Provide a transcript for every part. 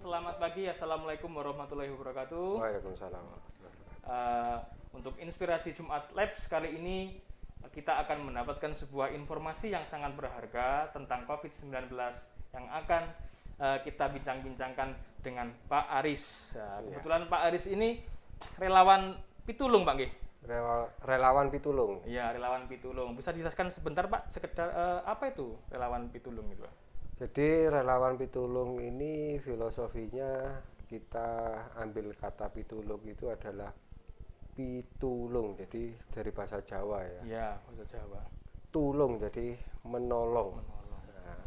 Selamat pagi, Assalamualaikum warahmatullahi wabarakatuh. Waalaikumsalam. Untuk inspirasi Jumat Labs kali ini kita akan mendapatkan sebuah informasi yang sangat berharga tentang COVID-19 yang akan kita bincang-bincangkan dengan Pak Aris. Kebetulan Pak Aris ini relawan pitulung, Pak Nggih. Relawan pitulung. Iya, relawan pitulung. Bisa dijelaskan sebentar, Pak, sekedar apa itu relawan pitulung itu, Pak? Jadi relawan pitulung ini filosofinya kita ambil kata pitulung itu adalah pitulung, jadi dari bahasa Jawa ya. Iya, bahasa Jawa. Tulung jadi menolong. Nah,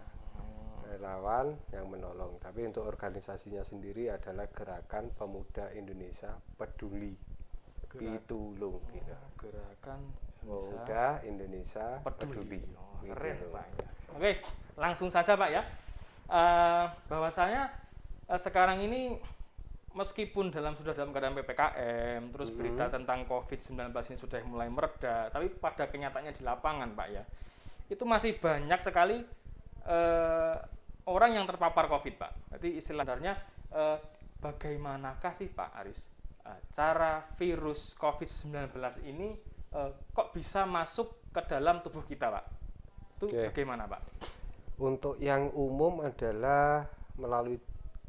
relawan yang menolong. Tapi untuk organisasinya sendiri adalah Gerakan Pemuda Indonesia Peduli Pitulung. Gitu. Gerakan Pemuda Indonesia Peduli. Keren, Pak. Oke, langsung saja, Pak ya. Bahwasanya sekarang ini meskipun sudah dalam keadaan PPKM, terus berita tentang COVID-19 ini sudah mulai mereda, tapi pada kenyataannya di lapangan, Pak ya, itu masih banyak sekali orang yang terpapar COVID, Pak. Jadi istilahnya bagaimanakah sih, Pak Aris, cara virus COVID-19 ini kok bisa masuk ke dalam tubuh kita, Pak? Itu bagaimana, Pak? Untuk yang umum adalah melalui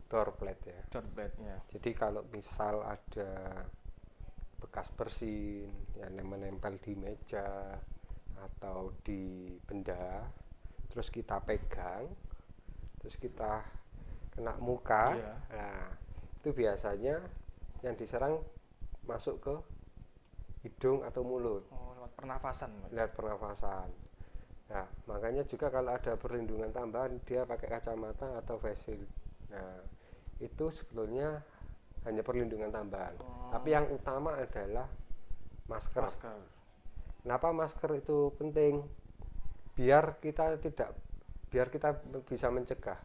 droplet ya. Droplet ya. Jadi kalau misal ada bekas bersin yang menempel di meja atau di benda, terus kita pegang, terus kita kena muka, nah itu biasanya yang diserang masuk ke hidung atau mulut. Oh, lewat pernafasan. Lewat pernafasan. Nah, makanya juga kalau ada perlindungan tambahan dia pakai kacamata atau face shield. Nah, itu sebetulnya hanya perlindungan tambahan. Tapi yang utama adalah masker. Kenapa masker itu penting? Biar kita bisa mencegah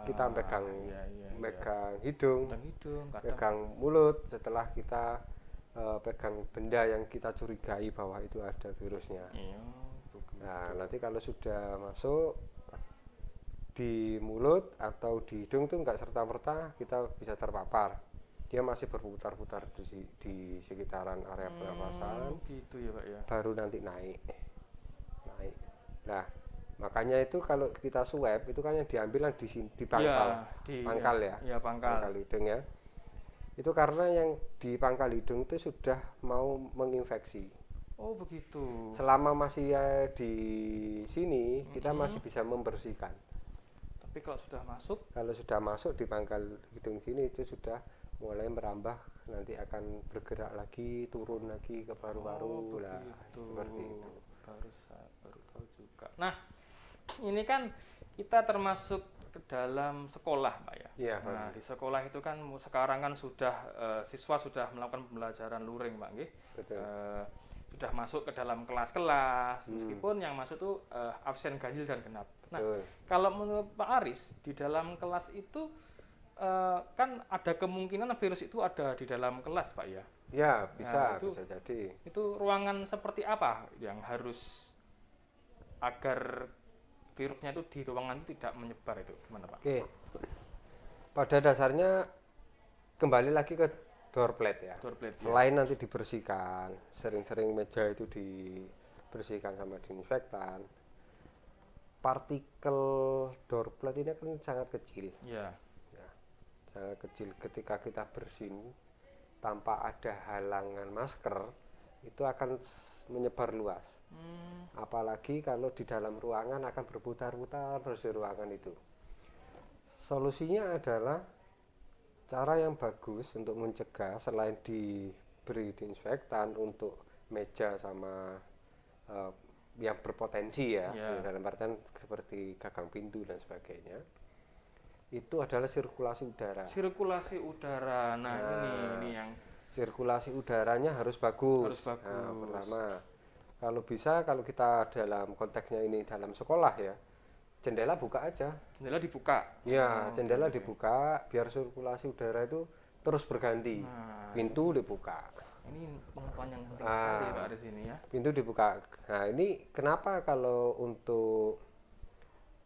kita megang hidung, megang mulut setelah kita pegang benda yang kita curigai bahwa itu ada virusnya. Nah, nanti kalau sudah masuk di mulut atau di hidung tuh nggak serta-merta kita bisa terpapar. Dia masih berputar-putar di sekitaran area pernafasan. Gitu ya, Pak ya. Baru nanti naik. Nah, makanya itu kalau kita swab itu kan yang diambil di sini di pangkal, pangkal ya. Iya, pangkal hidung ya. Itu karena yang di pangkal hidung itu sudah mau menginfeksi. Oh begitu. Selama masih di sini kita masih bisa membersihkan. Tapi kalau sudah masuk di pangkal hidung sini itu sudah mulai merambah, nanti akan bergerak lagi, turun lagi ke paru-paru. Lah seperti itu. Baru tahu juga. Nah, ini kan kita termasuk ke dalam sekolah, Pak ya. Iya. Nah, di sekolah itu kan sekarang kan sudah siswa sudah melakukan pembelajaran luring, Pak nggih. Betul. Sudah masuk ke dalam kelas-kelas, meskipun yang masuk tuh absen ganjil dan genap. Nah, kalau menurut Pak Aris, di dalam kelas itu kan ada kemungkinan virus itu ada di dalam kelas, Pak ya? Ya, bisa jadi. Itu ruangan seperti apa yang harus agar virusnya itu di ruangan itu tidak menyebar itu, gimana, Pak? Oke. Pada dasarnya kembali lagi ke droplet ya. Selain nanti dibersihkan, sering-sering meja itu dibersihkan sama disinfektan. Partikel droplet ini kan sangat kecil. Ya, sangat kecil. Ketika kita bersin tanpa ada halangan masker, itu akan menyebar luas. Apalagi kalau di dalam ruangan akan berputar-putar terus di ruangan itu. Solusinya adalah cara yang bagus untuk mencegah selain diberi disinfektan untuk meja sama yang berpotensi ya, dalam artian seperti gagang pintu dan sebagainya, itu adalah sirkulasi udara. Nah, ini yang sirkulasi udaranya harus bagus. Nah, pertama, kalau kita dalam konteksnya ini dalam sekolah ya, jendela buka aja. Jendela dibuka. Ya, jendela dibuka biar sirkulasi udara itu terus berganti. Pintu dibuka. Ini pengetahuan yang penting sekali, Pak Aris ini ya. Pintu dibuka. Nah, ini kenapa kalau untuk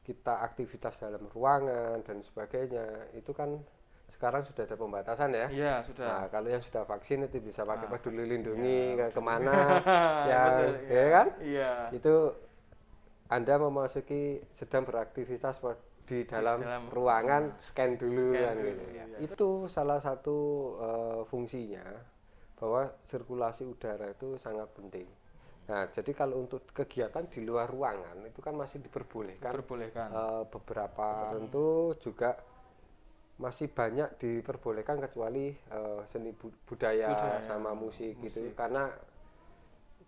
kita kita aktivitas dalam ruangan dan sebagainya itu kan sekarang sudah ada pembatasan ya. Iya, sudah. Nah, kalau yang sudah vaksin itu bisa pakai peduli lindungi iya, kemana, betul, ya kan? Iya. Itu Anda memasuki sedang beraktivitas di dalam ruangan, scan dulu kan gitu. Iya. Itu salah satu fungsinya bahwa sirkulasi udara itu sangat penting. Nah, jadi kalau untuk kegiatan di luar ruangan itu kan masih diperbolehkan. Beberapa tertentu juga masih banyak diperbolehkan kecuali seni budaya sama musik gitu. Karena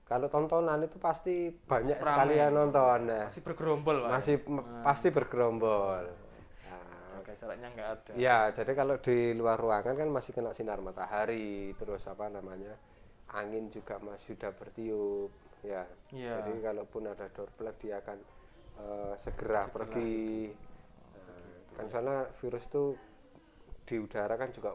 kalau tontonan itu pasti banyak sekali yang nonton. Nah, masih bergerombol, Pak. Pasti bergerombol. Jaga jaraknya nggak ada. Ya, jadi kalau di luar ruangan kan masih kena sinar matahari, terus angin juga masih sudah bertiup, ya. Jadi kalaupun ada door plug dia akan segera pergi. Kan soalnya virus itu di udara kan juga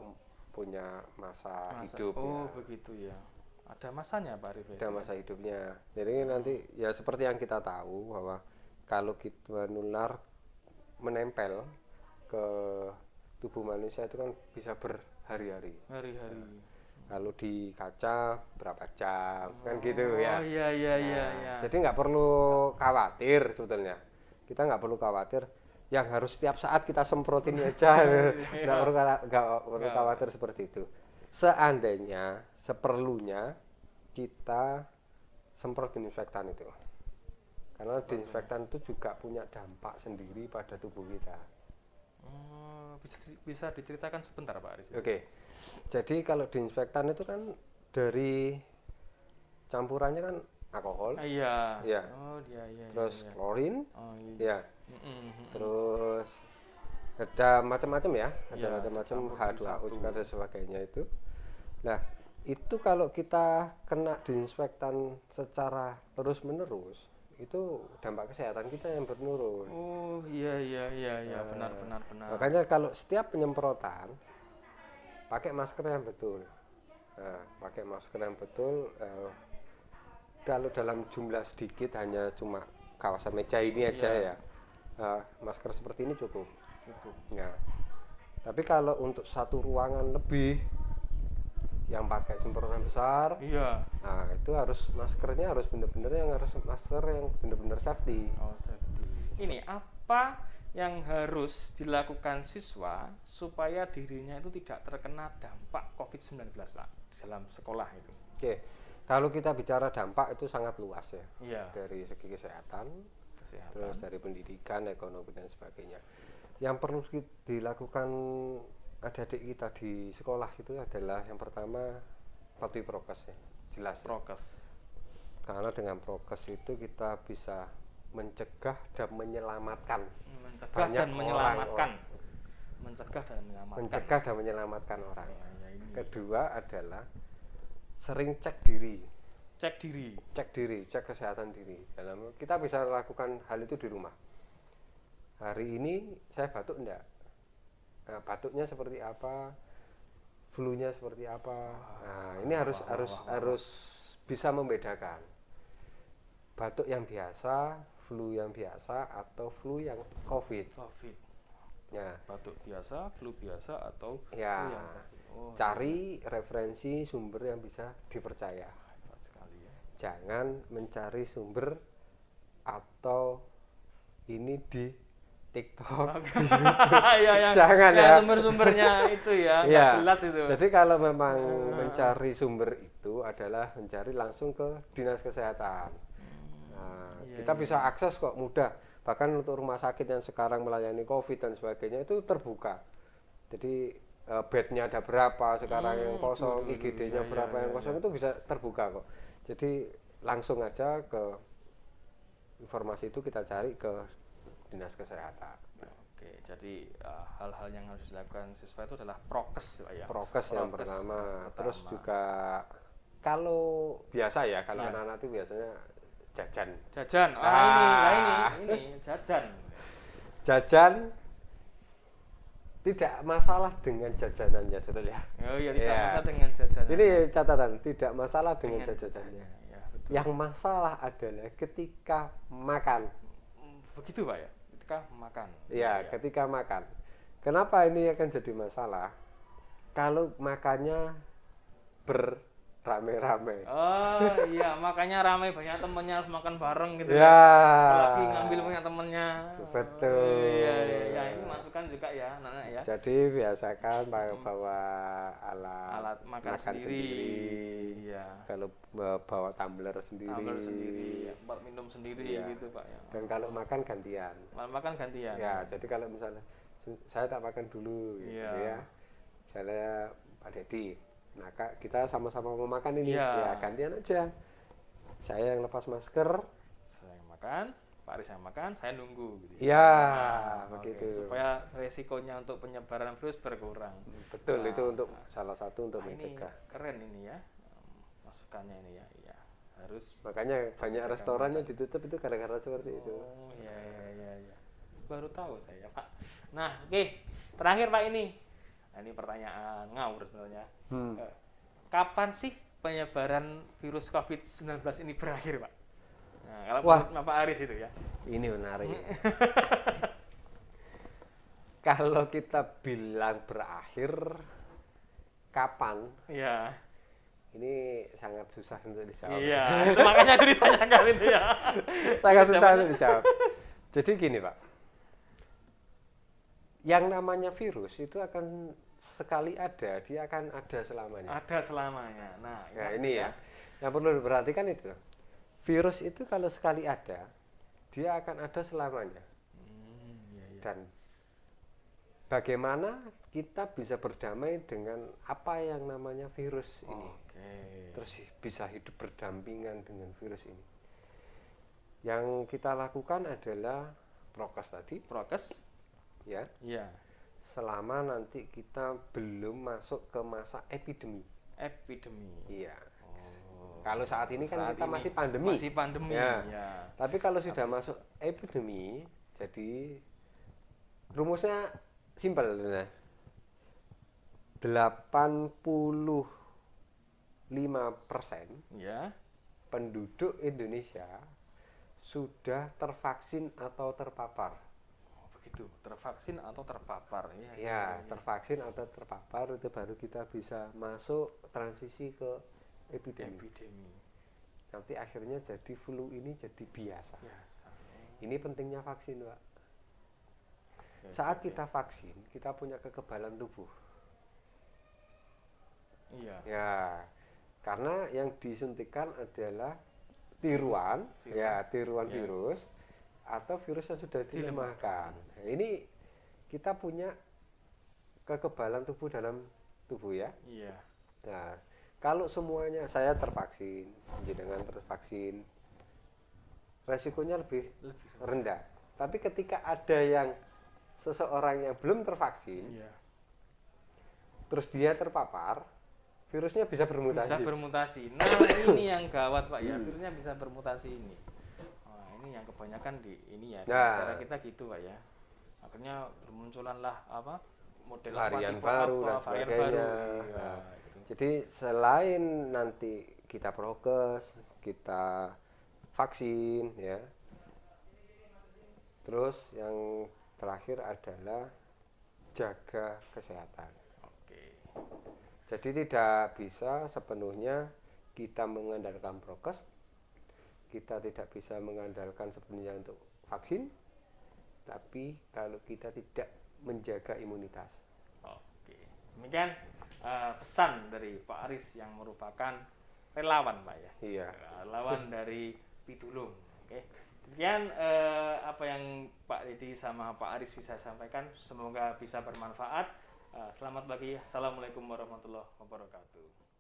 punya masa hidup. Oh, begitu ya. Ada masanya, Pak Arif? Ada masa hidupnya. Jadi nanti ya seperti yang kita tahu bahwa kalau kita menular menempel ke tubuh manusia itu kan bisa berhari-hari. Kalau di kaca berapa jam kan gitu ya. Oh iya. Jadi nggak perlu khawatir sebetulnya. Kita nggak perlu khawatir yang harus setiap saat kita semprotin aja. Nggak perlu khawatir seperti itu. Seandainya seperlunya kita semprot disinfektan itu. Karena disinfektan itu juga punya dampak sendiri pada tubuh kita. Bisa diceritakan sebentar, Pak Aris? Oke. Jadi kalau disinfektan itu kan dari campurannya kan alkohol. Iya. Oh, iya. Terus klorin. Oh, iya. Terus ada macam-macam ya, ada macam-macam H2O juga dan sebagainya itu. Nah, itu kalau kita kena disinfektan secara terus-menerus, itu dampak kesehatan kita yang menurun. Oh, iya, benar. Makanya kalau setiap penyemprotan pakai masker yang betul. Nah, pakai masker yang betul. Kalau dalam jumlah sedikit hanya cuma kawasan meja ini aja ya. Masker seperti ini cukup. Nah, tapi kalau untuk satu ruangan lebih yang pakai semprotan besar, nah itu maskernya harus benar-benar masker yang benar-benar safety. Oh, safety. Ini apa yang harus dilakukan siswa supaya dirinya itu tidak terkena dampak COVID-19, Pak, dalam sekolah itu? Oke, kalau kita bicara dampak itu sangat luas ya. Iya. Dari segi kesehatan, terus dari pendidikan, ekonomi dan sebagainya. Yang perlu dilakukan adik-adik kita di sekolah itu adalah yang pertama patuhi prokes ya, jelas. Prokes. Karena dengan prokes itu kita bisa mencegah dan menyelamatkan. Mencegah dan menyelamatkan orang. Kedua adalah sering cek diri. Cek kesehatan diri. Kita bisa lakukan hal itu di rumah. Hari ini saya batuk enggak? Nah, batuknya seperti apa? Flu-nya seperti apa? Nah, ini harus bisa membedakan. Batuk yang biasa, flu yang biasa atau flu yang COVID. Ya, batuk biasa, flu biasa atau ya. Flu yang COVID. Cari referensi sumber yang bisa dipercaya. Hebat sekali ya. Jangan mencari sumber atau ini di TikTok. Jangan ya. Sumber-sumbernya itu ya, nggak jelas itu. Jadi kalau memang mencari sumber itu adalah mencari langsung ke dinas kesehatan. Kita bisa akses kok mudah. Bahkan untuk rumah sakit yang sekarang melayani COVID dan sebagainya itu terbuka. Jadi bednya ada berapa sekarang yang kosong, IGD-nya berapa yang kosong itu bisa terbuka kok. Jadi langsung aja ke informasi itu kita cari ke dinas kesehatan. Oke, jadi hal-hal yang harus dilakukan siswa itu adalah prokes, Pak ya. Prokes yang pertama. Terus juga kalau biasa ya, kalau anak-anak itu biasanya jajan. Ini jajan. Jajan tidak masalah dengan jajanannya, sebetulnya. Oh iya, tidak masalah dengan jajanan. Ini catatan, tidak masalah dengan jajanannya. Ya, betul. Yang masalah adalah ketika makan. Begitu, Pak ya. ketika makan. Ya, ketika makan. Kenapa ini akan jadi masalah? Kalau makannya berrame-rame. Oh iya, makanya ramai banyak temennya harus makan bareng gitu Ya. Apalagi ngambil punya temennya. Betul. Iya, ini masukan juga ya, anak-anak ya. Jadi biasakan bawa Alat makan sendiri. Iya. Kalau bawa tumbler sendiri. Tumbler sendiri, buat minum sendiri Iya. gitu Pak ya. Dan kalau makan gantian. Makan gantian. Ya, jadi kalau misalnya saya tak makan dulu gitu Iya. ya. Misalnya Pak Dedi, nah kita sama-sama mau makan ini, Iya. ya gantian aja. Saya yang lepas masker, Saya yang makan, Pak Aris yang makan, saya nunggu gitu. ya Oke, begitu. supaya resikonya untuk penyebaran virus berkurang. Betul, Nah, itu untuk salah satu untuk ini mencegah. keren ini ya, masukannya ini ya. Iya, harus. Makanya banyak Menjaga restorannya ditutup itu gara-gara seperti itu. Oh iya. Baru tahu saya Pak. Nah oke, terakhir Pak ini. Nah, ini pertanyaan ngawur sebenarnya. Kapan sih penyebaran virus COVID-19 ini berakhir Pak? Nah, kalau menurut Pak Aris itu ya. Ini menarik. Kalau kita bilang berakhir, kapan? Iya. Ini sangat susah untuk dijawab. Iya, itu makanya ditanyakan itu ya. Sangat susah untuk dijawab. Jadi gini Pak, yang namanya virus itu akan sekali ada, dia akan ada selamanya. Ada selamanya. Nah, Ya ini ya, yang perlu diperhatikan itu. Virus itu kalau sekali ada, dia akan ada selamanya. Iya. Dan bagaimana kita bisa berdamai dengan apa yang namanya virus ini. Oke. Terus bisa hidup berdampingan dengan virus ini. Yang kita lakukan adalah prokes tadi, Prokes? ya. Iya. Selama nanti kita belum masuk ke masa epidemi. Epidemi. Iya. Oh. Kalau saat ini kan Saat kita ini masih pandemi. Masih pandemi. Ya. Ya. Tapi kalau sudah masuk epidemi, jadi rumusnya simpel. Nah. 85% Ya. penduduk Indonesia sudah tervaksin atau terpapar. Oh, begitu. Tervaksin atau terpapar ya. Ya, tervaksin atau terpapar itu baru kita bisa masuk transisi ke epidemi. Nanti akhirnya jadi flu ini jadi biasa. Ini pentingnya vaksin, Pak. Saat kita vaksin, kita punya kekebalan tubuh. Iya. Ya, karena yang disuntikan adalah tiruan virus atau virus yang sudah dilemahkan. Nah, ini kita punya kekebalan tubuh dalam tubuh ya. Iya. Nah, kalau semuanya saya tervaksin, jenengan tervaksin, resikonya lebih rendah. Tapi ketika ada yang seseorang yang belum tervaksin, Iya. terus dia terpapar, virusnya bisa bermutasi. Bisa bermutasi. Nah, ini yang gawat Pak ya. Virusnya bisa bermutasi ini. Nah, ini yang kebanyakan di ini ya. Di negara kita gitu Pak ya. Akhirnya bermunculanlah apa? Model Varian tipe baru dan varian sebagainya. baru. Iya, Nah, gitu. jadi selain nanti kita prokes, kita vaksin ya. Terus yang terakhir adalah jaga kesehatan. Oke. Jadi tidak bisa sepenuhnya kita mengandalkan prokes, kita tidak bisa mengandalkan sepenuhnya untuk vaksin, tapi kalau kita tidak menjaga imunitas. Oke. Demikian pesan dari Pak Aris yang merupakan relawan Pak ya. Iya. Relawan dari Pitulung. Oke. Demikian apa yang Pak Dedi sama Pak Aris bisa sampaikan, semoga bisa bermanfaat. Selamat pagi. Assalamualaikum warahmatullahi wabarakatuh.